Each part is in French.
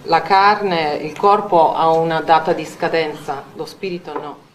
La carne, il corpo ha una data di scadenza, lo spirito no.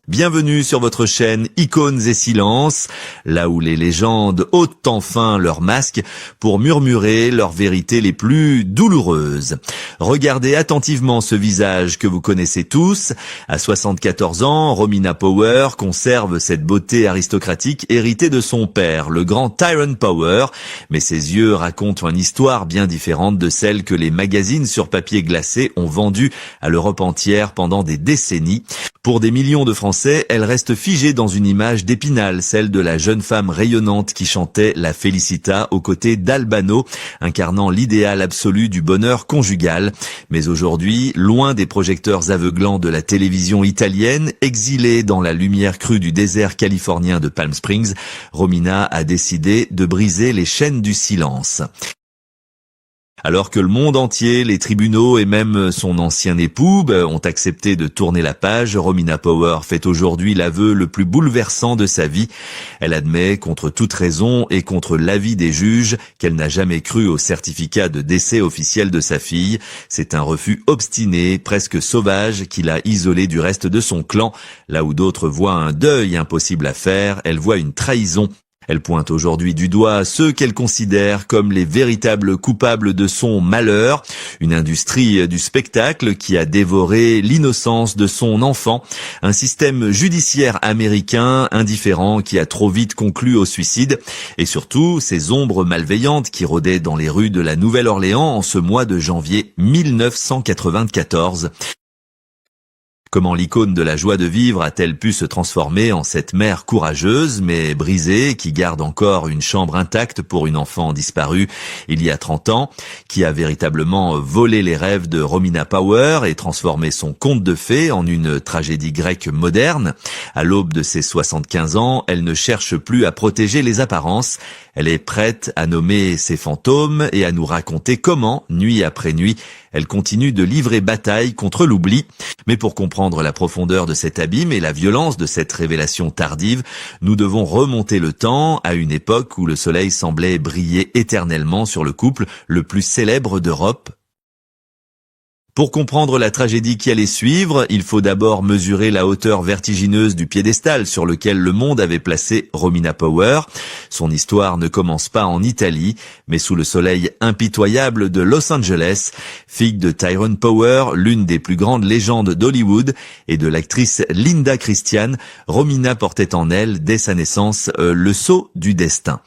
Bienvenue sur votre chaîne Icônes et Silences, là où les légendes ôtent enfin leur masque pour murmurer leurs vérités les plus douloureuses. Regardez attentivement ce visage que vous connaissez tous. À 74 ans, Romina Power conserve cette beauté aristocratique héritée de son père, le grand Tyrone Power, mais ses yeux racontent une histoire bien différente de celle que les magazines sur papier glacé ont vendue à l'Europe entière pendant des décennies. Pour des millions de Français, elle reste figée dans une image d'Épinal, celle de la jeune femme rayonnante qui chantait la Felicita aux côtés d'Albano, incarnant l'idéal absolu du bonheur conjugal. Mais aujourd'hui, loin des projecteurs aveuglants de la télévision italienne, exilée dans la lumière crue du désert californien de Palm Springs, Romina a décidé de briser les chaînes du silence. Alors que le monde entier, les tribunaux et même son ancien époux ont accepté de tourner la page, Romina Power fait aujourd'hui l'aveu le plus bouleversant de sa vie. Elle admet, contre toute raison et contre l'avis des juges, qu'elle n'a jamais cru au certificat de décès officiel de sa fille. C'est un refus obstiné, presque sauvage, qui l'a isolée du reste de son clan. Là où d'autres voient un deuil impossible à faire, elle voit une trahison. Elle pointe aujourd'hui du doigt ceux qu'elle considère comme les véritables coupables de son malheur, une industrie du spectacle qui a dévoré l'innocence de son enfant, un système judiciaire américain indifférent qui a trop vite conclu au suicide, et surtout ces ombres malveillantes qui rôdaient dans les rues de la Nouvelle-Orléans en ce mois de janvier 1994. Comment l'icône de la joie de vivre a-t-elle pu se transformer en cette mère courageuse mais brisée qui garde encore une chambre intacte pour une enfant disparue il y a 30 ans, qui a véritablement volé les rêves de Romina Power et transformé son conte de fées en une tragédie grecque moderne? À l'aube de ses 75 ans, elle ne cherche plus à protéger les apparences. Elle est prête à nommer ses fantômes et à nous raconter comment, nuit après nuit, elle continue de livrer bataille contre l'oubli. Mais pour comprendre la profondeur de cet abîme et la violence de cette révélation tardive, nous devons remonter le temps à une époque où le soleil semblait briller éternellement sur le couple le plus célèbre d'Europe. Pour comprendre la tragédie qui allait suivre, il faut d'abord mesurer la hauteur vertigineuse du piédestal sur lequel le monde avait placé Romina Power. Son histoire ne commence pas en Italie, mais sous le soleil impitoyable de Los Angeles. Fille de Tyrone Power, l'une des plus grandes légendes d'Hollywood, et de l'actrice Linda Christian, Romina portait en elle, dès sa naissance, le sceau du destin.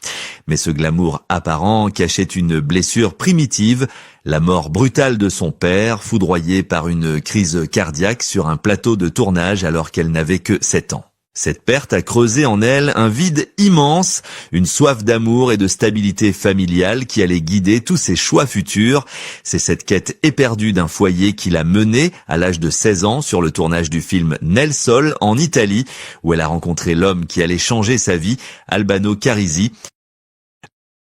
Mais ce glamour apparent cachait une blessure primitive, la mort brutale de son père, foudroyé par une crise cardiaque sur un plateau de tournage alors qu'elle n'avait que 7 ans. Cette perte a creusé en elle un vide immense, une soif d'amour et de stabilité familiale qui allait guider tous ses choix futurs. C'est cette quête éperdue d'un foyer qui l'a menée à l'âge de 16 ans sur le tournage du film Nel Sol en Italie, où elle a rencontré l'homme qui allait changer sa vie, Albano Carisi.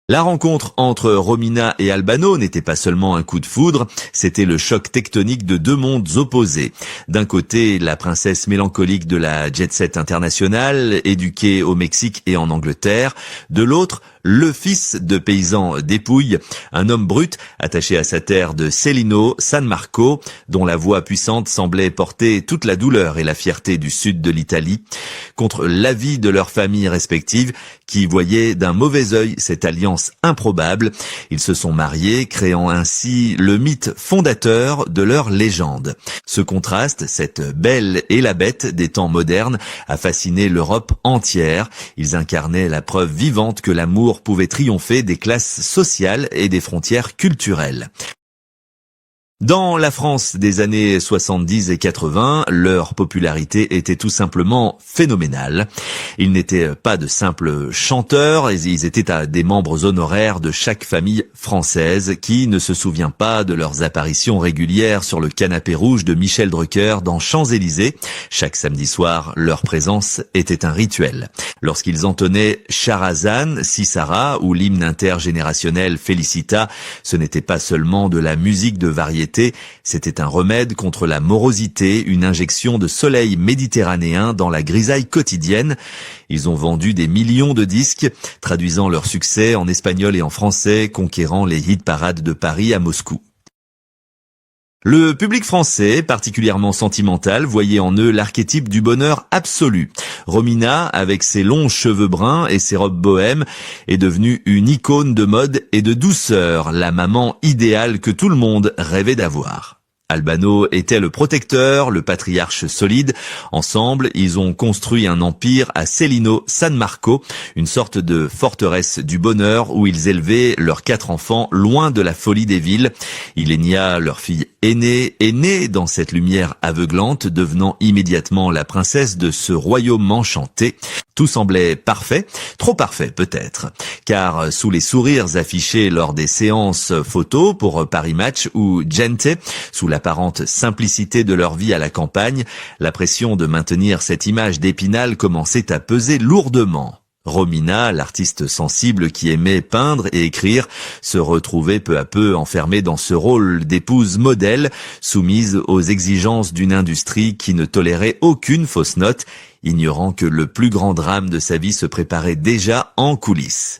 La rencontre entre Romina et Albano n'était pas seulement un coup de foudre, c'était le choc tectonique de deux mondes opposés. D'un côté, la princesse mélancolique de la jet-set internationale, éduquée au Mexique et en Angleterre. De l'autre, le fils de paysan dépouille, un homme brut attaché à sa terre de Celino, San Marco, dont la voix puissante semblait porter toute la douleur et la fierté du sud de l'Italie, contre l'avis de leurs familles respectives qui voyaient d'un mauvais œil cette alliance improbable. Ils se sont mariés, créant ainsi le mythe fondateur de leur légende. Ce contraste, cette belle et la bête des temps modernes, a fasciné l'Europe entière. Ils incarnaient la preuve vivante que l'amour pouvait triompher des classes sociales et des frontières culturelles. Dans la France des années 70 et 80, leur popularité était tout simplement phénoménale. Ils n'étaient pas de simples chanteurs, ils étaient des membres honoraires de chaque famille française. Qui ne se souvient pas de leurs apparitions régulières sur le canapé rouge de Michel Drucker dans Champs-Élysées? Chaque samedi soir, leur présence était un rituel. Lorsqu'ils entonnaient Charazane, Sisara ou l'hymne intergénérationnel Felicita, ce n'était pas seulement de la musique de variété, c'était un remède contre la morosité, une injection de soleil méditerranéen dans la grisaille quotidienne. Ils ont vendu des millions de disques, traduisant leur succès en espagnol et en français, conquérant les hit-parades de Paris à Moscou. Le public français, particulièrement sentimental, voyait en eux l'archétype du bonheur absolu. Romina, avec ses longs cheveux bruns et ses robes bohèmes, est devenue une icône de mode et de douceur, la maman idéale que tout le monde rêvait d'avoir. Albano était le protecteur, le patriarche solide. Ensemble, ils ont construit un empire à Celino San Marco, une sorte de forteresse du bonheur où ils élevaient leurs 4 enfants loin de la folie des villes. Ilenia, leur fille aînée, est née dans cette lumière aveuglante, devenant immédiatement la princesse de ce royaume enchanté. Tout semblait parfait, trop parfait peut-être, car sous les sourires affichés lors des séances photos pour Paris Match ou Gente, sous l'apparente simplicité de leur vie à la campagne, la pression de maintenir cette image d'Épinal commençait à peser lourdement. Romina, l'artiste sensible qui aimait peindre et écrire, se retrouvait peu à peu enfermée dans ce rôle d'épouse modèle, soumise aux exigences d'une industrie qui ne tolérait aucune fausse note, ignorant que le plus grand drame de sa vie se préparait déjà en coulisses.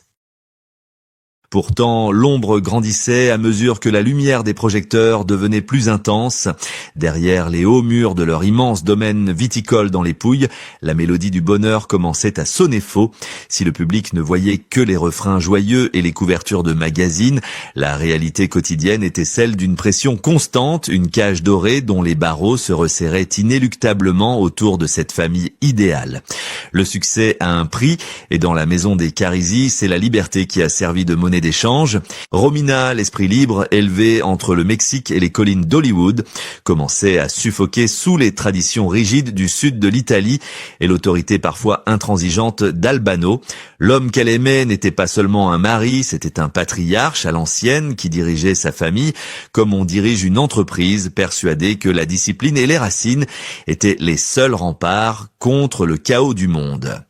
Pourtant, l'ombre grandissait à mesure que la lumière des projecteurs devenait plus intense. Derrière les hauts murs de leur immense domaine viticole dans les Pouilles, la mélodie du bonheur commençait à sonner faux. Si le public ne voyait que les refrains joyeux et les couvertures de magazines, la réalité quotidienne était celle d'une pression constante, une cage dorée dont les barreaux se resserraient inéluctablement autour de cette famille idéale. Le succès a un prix, et dans la maison des Carisi, c'est la liberté qui a servi de monnaie d'échange. Romina, l'esprit libre, élevé entre le Mexique et les collines d'Hollywood, commençait à suffoquer sous les traditions rigides du sud de l'Italie et l'autorité parfois intransigeante d'Albano. L'homme qu'elle aimait n'était pas seulement un mari, c'était un patriarche à l'ancienne qui dirigeait sa famille comme on dirige une entreprise, persuadé que la discipline et les racines étaient les seuls remparts contre le chaos du monde.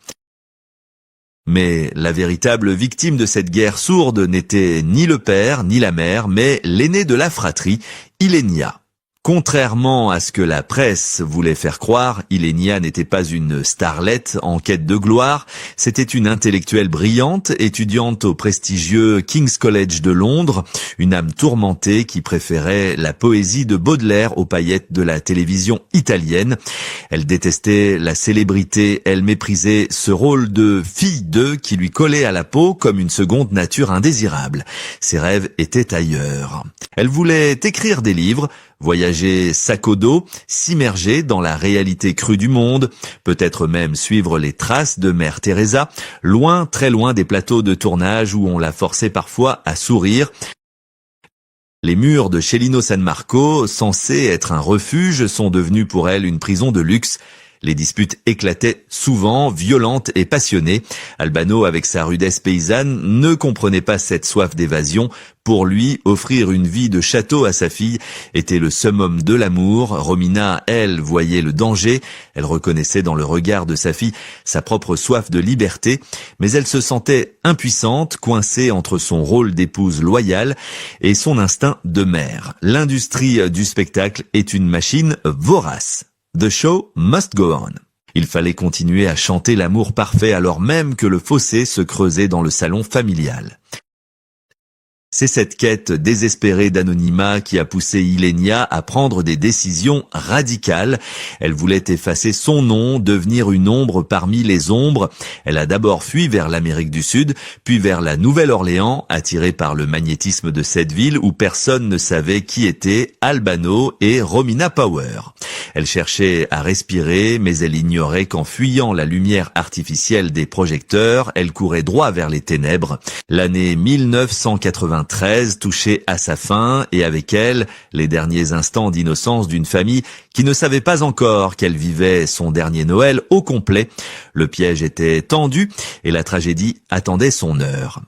Mais la véritable victime de cette guerre sourde n'était ni le père ni la mère, mais l'aîné de la fratrie, Ilenia. Contrairement à ce que la presse voulait faire croire, Ilenia n'était pas une starlette en quête de gloire, c'était une intellectuelle brillante, étudiante au prestigieux King's College de Londres, une âme tourmentée qui préférait la poésie de Baudelaire aux paillettes de la télévision italienne. Elle détestait la célébrité, elle méprisait ce rôle de fille d'eux qui lui collait à la peau comme une seconde nature indésirable. Ses rêves étaient ailleurs. Elle voulait écrire des livres, voyager sac au dos, s'immerger dans la réalité crue du monde, peut-être même suivre les traces de Mère Teresa, loin, très loin des plateaux de tournage où on la forçait parfois à sourire. Les murs de Celino San Marco, censés être un refuge, sont devenus pour elle une prison de luxe. Les disputes éclataient souvent, violentes et passionnées. Albano, avec sa rudesse paysanne, ne comprenait pas cette soif d'évasion. Pour lui, offrir une vie de château à sa fille était le summum de l'amour. Romina, elle, voyait le danger. Elle reconnaissait dans le regard de sa fille sa propre soif de liberté. Mais elle se sentait impuissante, coincée entre son rôle d'épouse loyale et son instinct de mère. L'industrie du spectacle est une machine vorace. The show must go on. Il fallait continuer à chanter l'amour parfait alors même que le fossé se creusait dans le salon familial. C'est cette quête désespérée d'anonymat qui a poussé Ilenia à prendre des décisions radicales. Elle voulait effacer son nom, devenir une ombre parmi les ombres. Elle a d'abord fui vers l'Amérique du Sud, puis vers la Nouvelle-Orléans, attirée par le magnétisme de cette ville où personne ne savait qui étaient Albano et Romina Power. Elle cherchait à respirer, mais elle ignorait qu'en fuyant la lumière artificielle des projecteurs, elle courait droit vers les ténèbres. L'année 1993 touchait à sa fin, et avec elle, les derniers instants d'innocence d'une famille qui ne savait pas encore qu'elle vivait son dernier Noël au complet. Le piège était tendu, et la tragédie attendait son heure.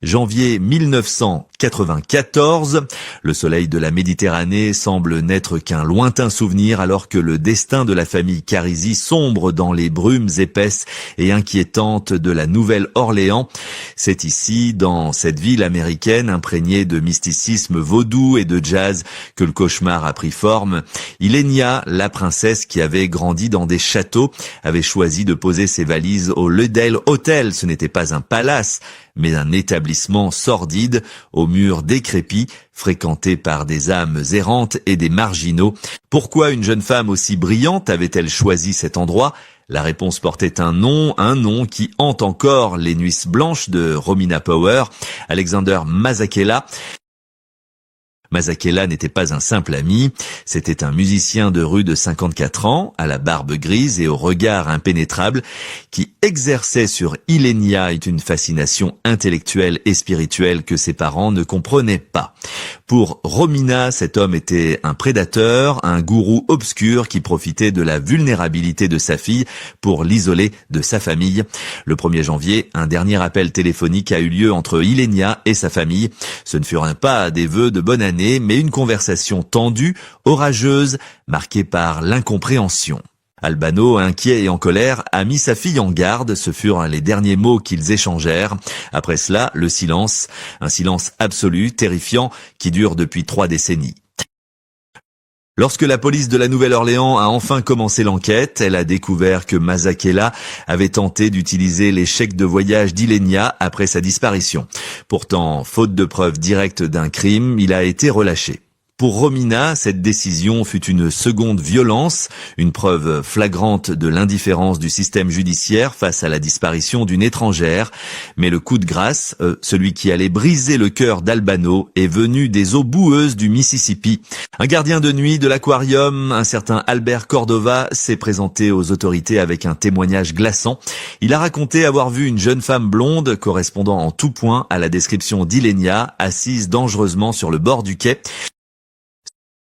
Janvier 1994, le soleil de la Méditerranée semble n'être qu'un lointain souvenir alors que le destin de la famille Carisi sombre dans les brumes épaisses et inquiétantes de la Nouvelle-Orléans. C'est ici, dans cette ville américaine imprégnée de mysticisme vaudou et de jazz, que le cauchemar a pris forme. Ilenia, la princesse qui avait grandi dans des châteaux, avait choisi de poser ses valises au Ludale Hotel. Ce n'était pas un palace, mais un établissement sordide, aux murs décrépits, fréquenté par des âmes errantes et des marginaux. Pourquoi une jeune femme aussi brillante avait-elle choisi cet endroit ? La réponse portait un nom qui hante encore les nuits blanches de Romina Power, Alexander Masekela. Masekela n'était pas un simple ami, c'était un musicien de rue de 54 ans, à la barbe grise et au regard impénétrable, qui exerçait sur Ilenia une fascination intellectuelle et spirituelle que ses parents ne comprenaient pas. Pour Romina, cet homme était un prédateur, un gourou obscur qui profitait de la vulnérabilité de sa fille pour l'isoler de sa famille. Le 1er janvier, un dernier appel téléphonique a eu lieu entre Ilenia et sa famille. Ce ne furent pas des vœux de bonne année, mais une conversation tendue, orageuse, marquée par l'incompréhension. Albano, inquiet et en colère, a mis sa fille en garde, ce furent les derniers mots qu'ils échangèrent. Après cela, le silence, un silence absolu, terrifiant, qui dure depuis 3 décennies. Lorsque la police de la Nouvelle-Orléans a enfin commencé l'enquête, elle a découvert que Masekela avait tenté d'utiliser les chèques de voyage d'Ilenia après sa disparition. Pourtant, faute de preuves directes d'un crime, il a été relâché. Pour Romina, cette décision fut une seconde violence, une preuve flagrante de l'indifférence du système judiciaire face à la disparition d'une étrangère. Mais le coup de grâce, celui qui allait briser le cœur d'Albano, est venu des eaux boueuses du Mississippi. Un gardien de nuit de l'aquarium, un certain Albert Cordova, s'est présenté aux autorités avec un témoignage glaçant. Il a raconté avoir vu une jeune femme blonde, correspondant en tout point à la description d'Ilenia, assise dangereusement sur le bord du quai.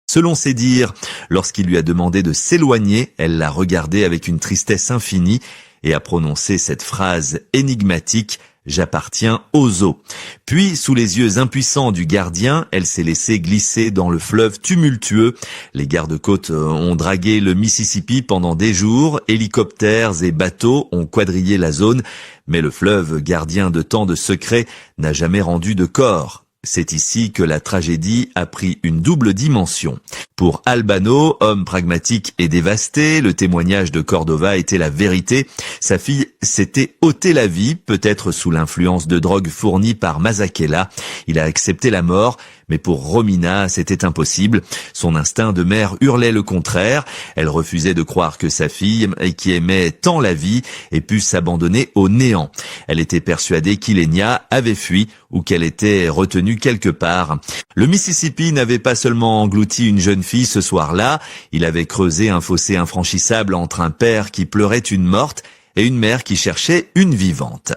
Selon ses dires, lorsqu'il lui a demandé de s'éloigner, elle l'a regardé avec une tristesse infinie et a prononcé cette phrase énigmatique « J'appartiens aux eaux ». Puis, sous les yeux impuissants du gardien, elle s'est laissée glisser dans le fleuve tumultueux. Les gardes-côtes ont dragué le Mississippi pendant des jours, hélicoptères et bateaux ont quadrillé la zone, mais le fleuve, gardien de tant de secrets, n'a jamais rendu de corps. C'est ici que la tragédie a pris une double dimension. Pour Albano, homme pragmatique et dévasté, le témoignage de Cordova était la vérité. Sa fille s'était ôté la vie, peut-être sous l'influence de drogues fournies par Masekela. Il a accepté la mort, mais pour Romina, c'était impossible. Son instinct de mère hurlait le contraire. Elle refusait de croire que sa fille, qui aimait tant la vie, ait pu s'abandonner au néant. Elle était persuadée qu'Ilenia avait fui ou qu'elle était retenue quelque part. Le Mississippi n'avait pas seulement englouti une jeune fille ce soir-là, il avait creusé un fossé infranchissable entre un père qui pleurait une morte et une mère qui cherchait une vivante.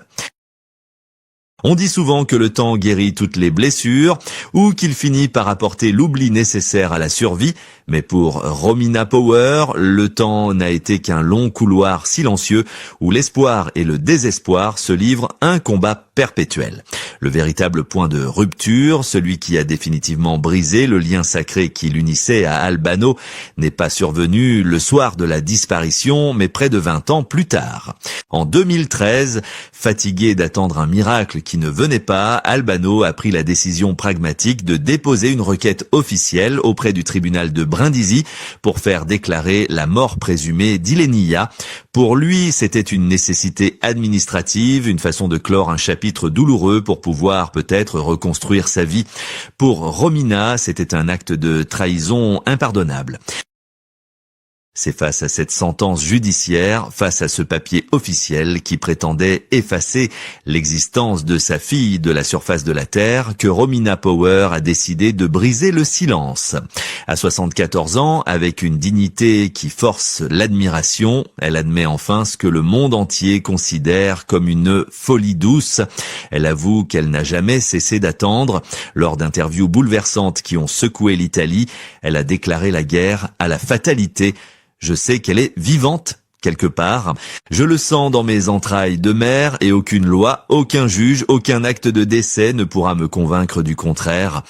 On dit souvent que le temps guérit toutes les blessures ou qu'il finit par apporter l'oubli nécessaire à la survie, mais pour Romina Power, le temps n'a été qu'un long couloir silencieux où l'espoir et le désespoir se livrent un combat perpétuel. Le véritable point de rupture, celui qui a définitivement brisé le lien sacré qui l'unissait à Albano, n'est pas survenu le soir de la disparition, mais près de 20 ans plus tard. En 2013, fatigué d'attendre un miracle qui ne venait pas, Albano a pris la décision pragmatique de déposer une requête officielle auprès du tribunal de Brindisi pour faire déclarer la mort présumée d'Ilenia. Pour lui, c'était une nécessité administrative, une façon de clore un chapitre douloureux pour pouvoir peut-être reconstruire sa vie. Pour Romina, c'était un acte de trahison impardonnable. C'est face à cette sentence judiciaire, face à ce papier officiel qui prétendait effacer l'existence de sa fille de la surface de la Terre, que Romina Power a décidé de briser le silence. À 74 ans, avec une dignité qui force l'admiration, elle admet enfin ce que le monde entier considère comme une folie douce. Elle avoue qu'elle n'a jamais cessé d'attendre. Lors d'interviews bouleversantes qui ont secoué l'Italie, elle a déclaré la guerre à la fatalité. Je sais qu'elle est vivante, quelque part. Je le sens dans mes entrailles de mère et aucune loi, aucun juge, aucun acte de décès ne pourra me convaincre du contraire.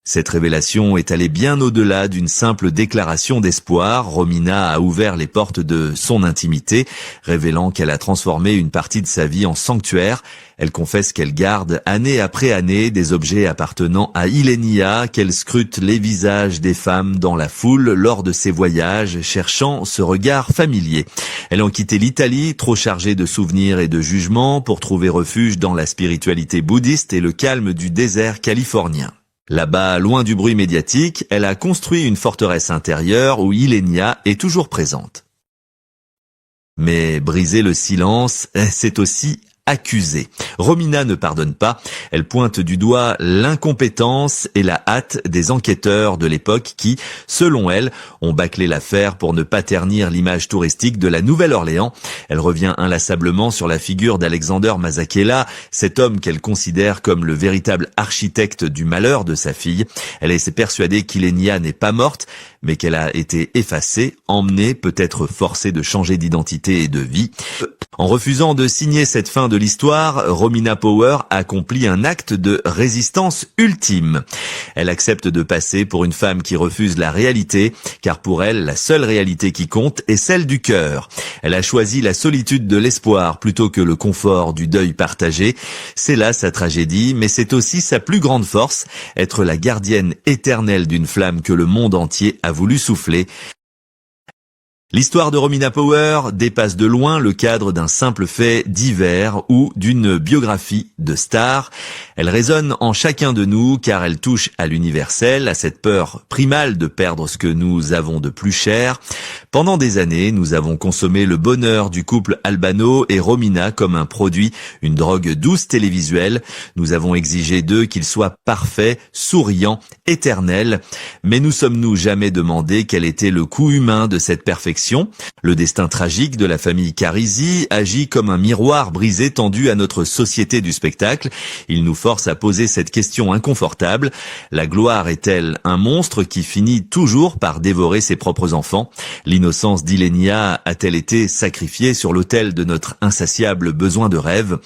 Cette révélation est allée bien au-delà d'une simple déclaration d'espoir. Romina a ouvert les portes de son intimité, révélant qu'elle a transformé une partie de sa vie en sanctuaire. Elle confesse qu'elle garde année après année des objets appartenant à Ilenia, qu'elle scrute les visages des femmes dans la foule lors de ses voyages, cherchant ce regard familier. Elle a quitté l'Italie, trop chargée de souvenirs et de jugements, pour trouver refuge dans la spiritualité bouddhiste et le calme du désert californien. Là-bas, loin du bruit médiatique, elle a construit une forteresse intérieure où Ilenia est toujours présente. Mais briser le silence, c'est aussi accusée. Romina ne pardonne pas, elle pointe du doigt l'incompétence et la hâte des enquêteurs de l'époque qui, selon elle, ont bâclé l'affaire pour ne pas ternir l'image touristique de la Nouvelle-Orléans. Elle revient inlassablement sur la figure d'Alexander Mazakela, cet homme qu'elle considère comme le véritable architecte du malheur de sa fille. Elle est persuadée qu'Ilenia n'est pas morte, mais qu'elle a été effacée, emmenée, peut-être forcée de changer d'identité et de vie. En refusant de signer cette fin de l'histoire, Romina Power accomplit un acte de résistance ultime. Elle accepte de passer pour une femme qui refuse la réalité, car pour elle, la seule réalité qui compte est celle du cœur. Elle a choisi la solitude de l'espoir plutôt que le confort du deuil partagé. C'est là sa tragédie, mais c'est aussi sa plus grande force, être la gardienne éternelle d'une flamme que le monde entier a voulu souffler. L'histoire de Romina Power dépasse de loin le cadre d'un simple fait divers ou d'une biographie de star. Elle résonne en chacun de nous car elle touche à l'universel, à cette peur primale de perdre ce que nous avons de plus cher. Pendant des années, nous avons consommé le bonheur du couple Albano et Romina comme un produit, une drogue douce télévisuelle. Nous avons exigé d'eux qu'ils soient parfaits, souriants, éternels. Mais nous sommes-nous jamais demandé quel était le coût humain de cette perfection? Le destin tragique de la famille Carisi agit comme un miroir brisé tendu à notre société du spectacle. Il nous force à poser cette question inconfortable. La gloire est-elle un monstre qui finit toujours par dévorer ses propres enfants? L'innocence d'Ilenia a-t-elle été sacrifiée sur l'autel de notre insatiable besoin de rêve?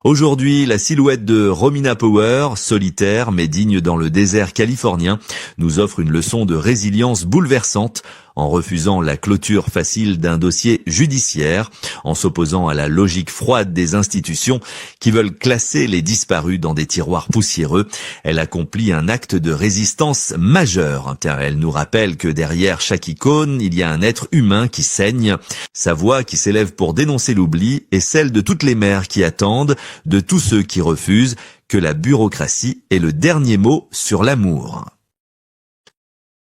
Aujourd'hui, la silhouette de Romina Power, solitaire mais digne dans le désert californien, nous offre une leçon de résilience bouleversante en refusant la clôture facile d'un dossier judiciaire, en s'opposant à la logique froide des institutions qui veulent classer les disparus dans des tiroirs poussiéreux. Elle accomplit un acte de résistance majeur, car elle nous rappelle que derrière chaque icône, il y a un être humain qui saigne. Sa voix qui s'élève pour dénoncer l'oubli est celle de toutes les mères qui attendent, de tous ceux qui refusent, que la bureaucratie ait le dernier mot sur l'amour.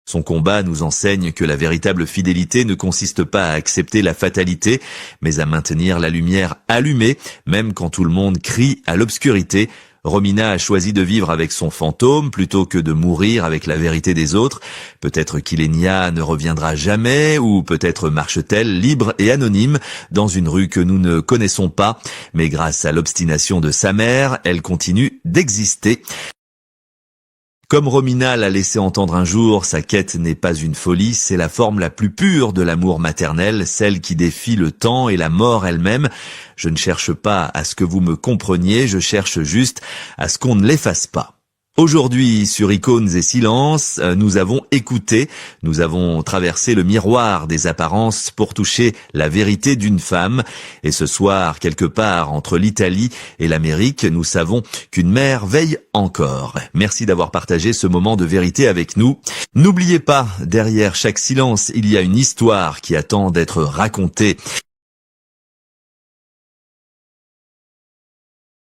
Son combat nous enseigne que la véritable fidélité ne consiste pas à accepter la fatalité, mais à maintenir la lumière allumée, même quand tout le monde crie à l'obscurité. Romina a choisi de vivre avec son fantôme plutôt que de mourir avec la vérité des autres. Peut-être qu'Ilenia ne reviendra jamais, ou peut-être marche-t-elle libre et anonyme dans une rue que nous ne connaissons pas. Mais grâce à l'obstination de sa mère, elle continue d'exister. Comme Romina l'a laissé entendre un jour, sa quête n'est pas une folie, c'est la forme la plus pure de l'amour maternel, celle qui défie le temps et la mort elle-même. Je ne cherche pas à ce que vous me compreniez, je cherche juste à ce qu'on ne l'efface pas. Aujourd'hui, sur Icônes et Silences, nous avons écouté, nous avons traversé le miroir des apparences pour toucher la vérité d'une femme. Et ce soir, quelque part entre l'Italie et l'Amérique, nous savons qu'une mère veille encore. Merci d'avoir partagé ce moment de vérité avec nous. N'oubliez pas, derrière chaque silence, il y a une histoire qui attend d'être racontée.